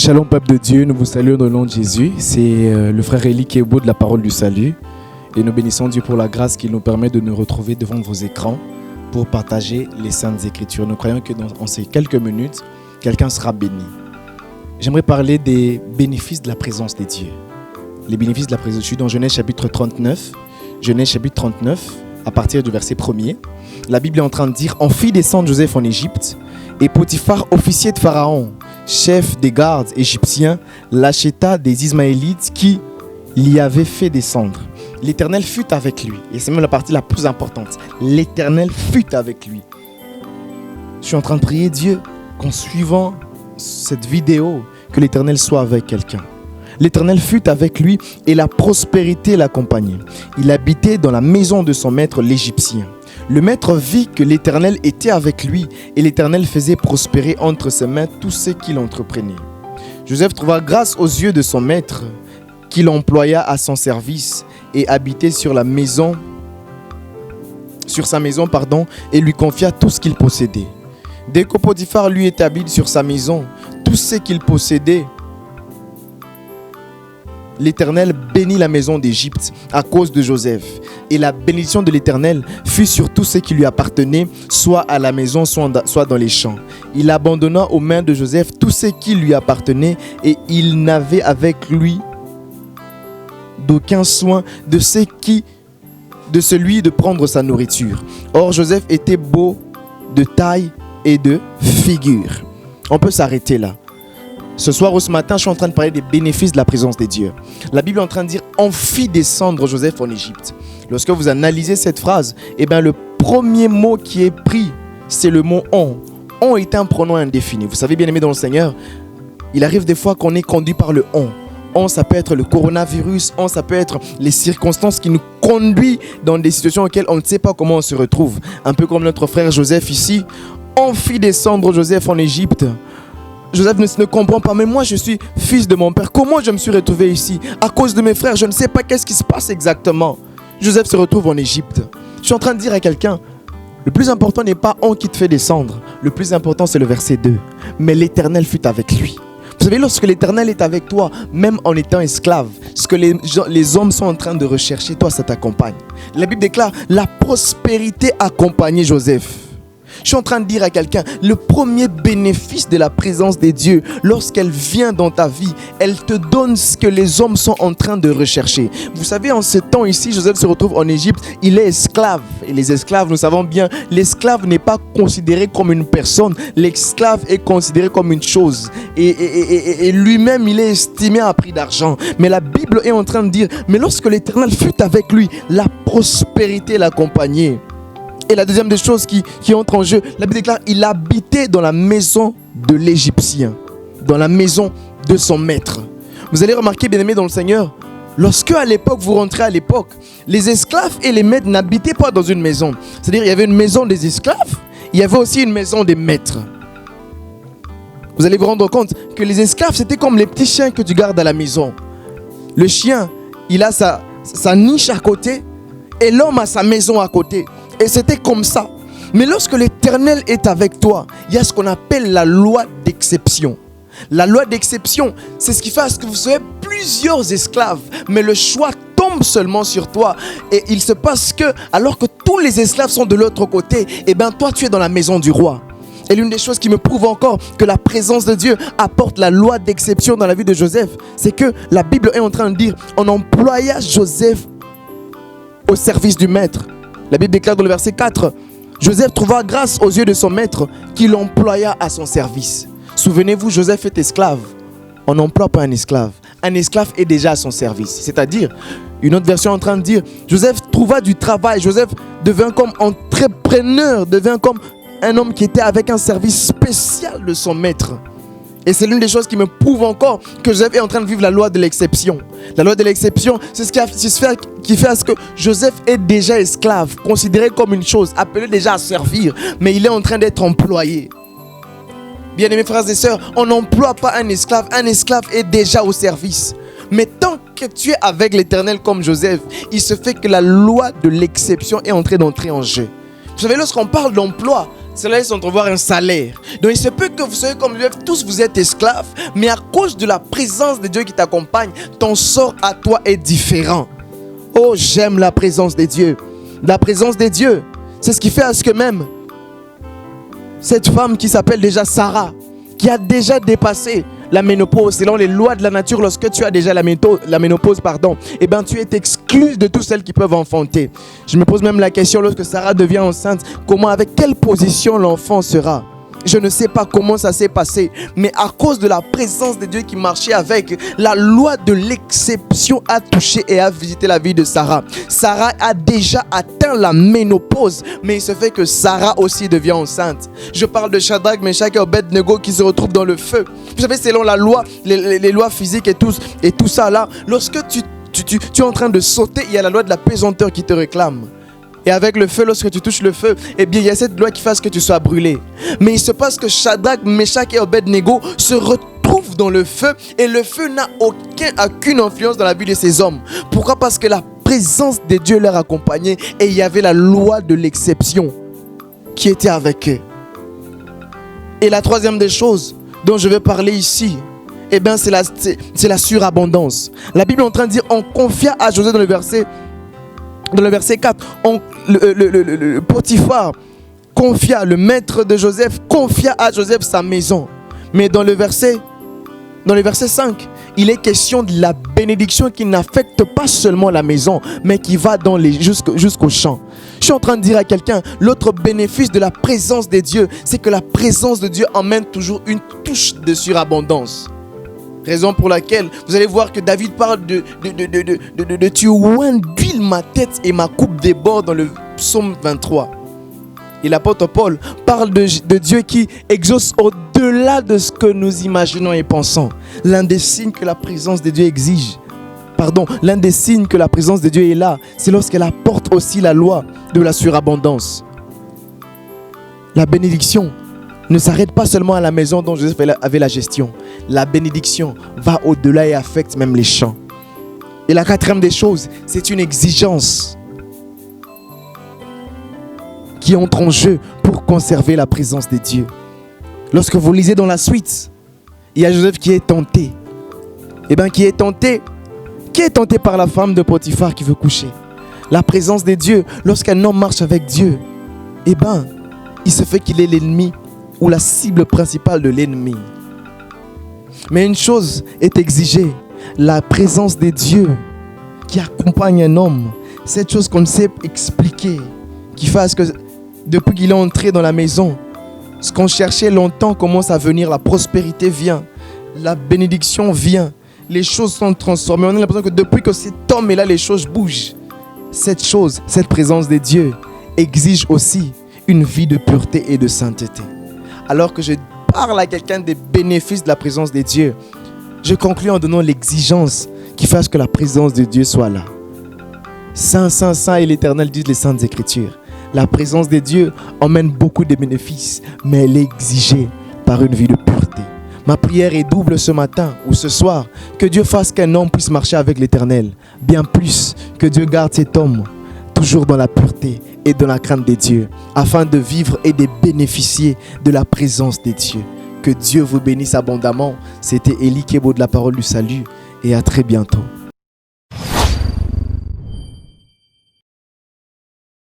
Shalom peuple de Dieu, nous vous saluons au nom de Jésus. C'est le frère Élie qui est au bout de la parole du salut. Et nous bénissons Dieu pour la grâce qui nous permet de nous retrouver devant vos écrans pour partager les Saintes Écritures. Nous croyons que dans ces quelques minutes, quelqu'un sera béni. J'aimerais parler des bénéfices de la présence des dieux. Les bénéfices de la présence. Je suis dans Genèse chapitre 39. Genèse chapitre 39, à partir du verset 1er. La Bible est en train de dire « On fit descendre Joseph en Égypte, et Potiphar, officier de Pharaon, chef des gardes égyptiens, l'acheta des Ismaélites qui l'y avaient fait descendre. L'Éternel fut avec lui. » Et c'est même la partie la plus importante. L'Éternel fut avec lui. Je suis en train de prier Dieu qu'en suivant cette vidéo, que l'Éternel soit avec quelqu'un. L'Éternel fut avec lui et la prospérité l'accompagnait. Il habitait dans la maison de son maître l'Égyptien. Le maître vit que l'Éternel était avec lui et l'Éternel faisait prospérer entre ses mains tout ce qu'il entreprenait. Joseph trouva grâce aux yeux de son maître qu'il employa à son service et habitait sur sa maison, et lui confia tout ce qu'il possédait. Dès que Potiphar lui établit sur sa maison tout ce qu'il possédait, l'Éternel bénit la maison d'Égypte à cause de Joseph. Et la bénédiction de l'Éternel fut sur tout ce qui lui appartenait, soit à la maison, soit dans les champs. Il abandonna aux mains de Joseph tout ce qui lui appartenait et il n'avait avec lui d'aucun soin de celui de prendre sa nourriture. Or, Joseph était beau de taille et de figure. On peut s'arrêter là. Ce soir ou ce matin, je suis en train de parler des bénéfices de la présence des dieux. La Bible est en train de dire « On fit descendre Joseph en Égypte ». Lorsque vous analysez cette phrase, le premier mot qui est pris, c'est le mot « on ». « On » est un pronom indéfini. Vous savez, bien aimé dans le Seigneur, il arrive des fois qu'on est conduit par le « on ». On, ça peut être le coronavirus. On, ça peut être les circonstances qui nous conduisent dans des situations auxquelles on ne sait pas comment on se retrouve. Un peu comme notre frère Joseph ici. On fit descendre Joseph en Égypte. Joseph ne comprend pas, mais moi je suis fils de mon père. Comment je me suis retrouvé ici? À cause de mes frères, je ne sais pas qu'est-ce qui se passe exactement. Joseph se retrouve en Égypte. Je suis en train de dire à quelqu'un, le plus important n'est pas on qui te fait descendre. Le plus important c'est le verset 2. Mais l'Éternel fut avec lui. Vous savez, lorsque l'Éternel est avec toi, même en étant esclave, ce que les hommes sont en train de rechercher, toi ça t'accompagne. La Bible déclare, la prospérité accompagnait Joseph. Je suis en train de dire à quelqu'un, le premier bénéfice de la présence des dieux, lorsqu'elle vient dans ta vie, elle te donne ce que les hommes sont en train de rechercher. Vous savez, en ce temps ici, Joseph se retrouve en Égypte, il est esclave. Et les esclaves, nous savons bien, l'esclave n'est pas considéré comme une personne, l'esclave est considéré comme une chose. Et lui-même, il est estimé à prix d'argent. Mais la Bible est en train de dire, mais lorsque l'Éternel fut avec lui, la prospérité l'accompagnait. Et la deuxième des choses qui entre en jeu, la Bible déclare, il habitait dans la maison de l'Égyptien, dans la maison de son maître. Vous allez remarquer, bien-aimés dans le Seigneur, lorsque à l'époque, vous rentrez à l'époque, les esclaves et les maîtres n'habitaient pas dans une maison. C'est-à-dire, il y avait une maison des esclaves, il y avait aussi une maison des maîtres. Vous allez vous rendre compte que les esclaves, c'était comme les petits chiens que tu gardes à la maison. Le chien, il a sa niche à côté et l'homme a sa maison à côté. Et c'était comme ça. Mais lorsque l'Éternel est avec toi, il y a ce qu'on appelle la loi d'exception. La loi d'exception, c'est ce qui fait à ce que vous soyez plusieurs esclaves, mais le choix tombe seulement sur toi. Et il se passe que, alors que tous les esclaves sont de l'autre côté, toi tu es dans la maison du roi. Et l'une des choses qui me prouve encore que la présence de Dieu apporte la loi d'exception dans la vie de Joseph, c'est que la Bible est en train de dire, on employa Joseph au service du maître. La Bible déclare dans le verset 4, Joseph trouva grâce aux yeux de son maître qui l'employa à son service. Souvenez-vous, Joseph est esclave. On n'emploie pas un esclave. Un esclave est déjà à son service. C'est-à-dire, une autre version est en train de dire, Joseph trouva du travail. Joseph devint comme entrepreneur, devint comme un homme qui était avec un service spécial de son maître. Et c'est l'une des choses qui me prouve encore que Joseph est en train de vivre la loi de l'exception. La loi de l'exception, c'est ce qui fait à ce que Joseph est déjà esclave, considéré comme une chose, appelé déjà à servir, mais il est en train d'être employé. Bien-aimés frères et sœurs, on n'emploie pas un esclave est déjà au service. Mais tant que tu es avec l'Éternel comme Joseph, il se fait que la loi de l'exception est en train d'entrer en jeu. Vous savez, lorsqu'on parle d'emploi, cela laisse entrevoir un salaire. Donc il se peut que vous soyez comme Joseph, tous vous êtes esclaves, mais à cause de la présence de Dieu qui t'accompagne, ton sort à toi est différent. Oh, j'aime la présence de Dieu. La présence de Dieu, c'est ce qui fait à ce que même cette femme qui s'appelle déjà Sarah, qui a déjà dépassé la ménopause, selon les lois de la nature, lorsque tu as déjà la ménopause, eh bien tu es exclu de toutes celles qui peuvent enfanter. Je me pose même la question, lorsque Sarah devient enceinte, comment, avec quelle position l'enfant sera? Je ne sais pas comment ça s'est passé, mais à cause de la présence de Dieu qui marchait avec, la loi de l'exception a touché et a visité la vie de Sarah. Sarah a déjà atteint la ménopause, mais il se fait que Sarah aussi devient enceinte. Je parle de Shadrach, Meshach et Abednego qui se retrouvent dans le feu. Vous savez, selon la loi, les lois physiques et tout ça là, lorsque tu es en train de sauter, il y a la loi de la pesanteur qui te réclame. Et avec le feu, lorsque tu touches le feu, eh bien, il y a cette loi qui fait que tu sois brûlé. Mais il se passe que Shadrach, Meshach et Abednego se retrouvent dans le feu et le feu n'a aucune influence dans la vie de ces hommes. Pourquoi? Parce que la présence de Dieu leur accompagnait et il y avait la loi de l'exception qui était avec eux. Et la troisième des choses dont je vais parler ici, eh bien, c'est la surabondance. La Bible est en train de dire, on confia à Joseph dans le verset 4, le Potiphar confia, le maître de Joseph confia à Joseph sa maison. Mais dans le verset 5, il est question de la bénédiction qui n'affecte pas seulement la maison, mais qui va jusqu'au champ. Je suis en train de dire à quelqu'un, l'autre bénéfice de la présence de Dieu, c'est que la présence de Dieu emmène toujours une touche de surabondance. Raison pour laquelle vous allez voir que David parle de tu oins d'huile ma tête et ma coupe déborde dans le psaume 23. Et l'apôtre Paul parle de Dieu qui exauce au-delà de ce que nous imaginons et pensons. L'un des signes que la présence de Dieu l'un des signes que la présence de Dieu est là, c'est lorsqu'elle apporte aussi la loi de la surabondance. La bénédiction ne s'arrête pas seulement à la maison dont Joseph avait la gestion. La bénédiction va au-delà et affecte même les champs. Et la quatrième des choses, c'est une exigence qui entre en jeu pour conserver la présence de Dieu. Lorsque vous lisez dans la suite, il y a Joseph qui est tenté. Qui est tenté par la femme de Potiphar qui veut coucher. La présence de Dieu, lorsqu'un homme marche avec Dieu, il se fait qu'il est l'ennemi ou la cible principale de l'ennemi. Mais une chose est exigée, la présence de Dieu qui accompagne un homme. Cette chose qu'on ne sait expliquer, qui fait que depuis qu'il est entré dans la maison, ce qu'on cherchait longtemps commence à venir, la prospérité vient, la bénédiction vient, les choses sont transformées. On a l'impression que depuis que cet homme est là, les choses bougent. Cette présence de Dieu exige aussi une vie de pureté et de sainteté. Alors que je parle à quelqu'un des bénéfices de la présence de Dieu, je conclue en donnant l'exigence qui fasse que la présence de Dieu soit là. Saint, Saint, Saint et l'Éternel disent les Saintes Écritures. La présence de Dieu emmène beaucoup de bénéfices, mais elle est exigée par une vie de pureté. Ma prière est double ce matin ou ce soir, que Dieu fasse qu'un homme puisse marcher avec l'Éternel, bien plus que Dieu garde cet homme toujours dans la pureté et dans la crainte de Dieu, afin de vivre et de bénéficier de la présence de Dieu. Que Dieu vous bénisse abondamment. C'était Élie Kebo de la Parole du Salut et à très bientôt.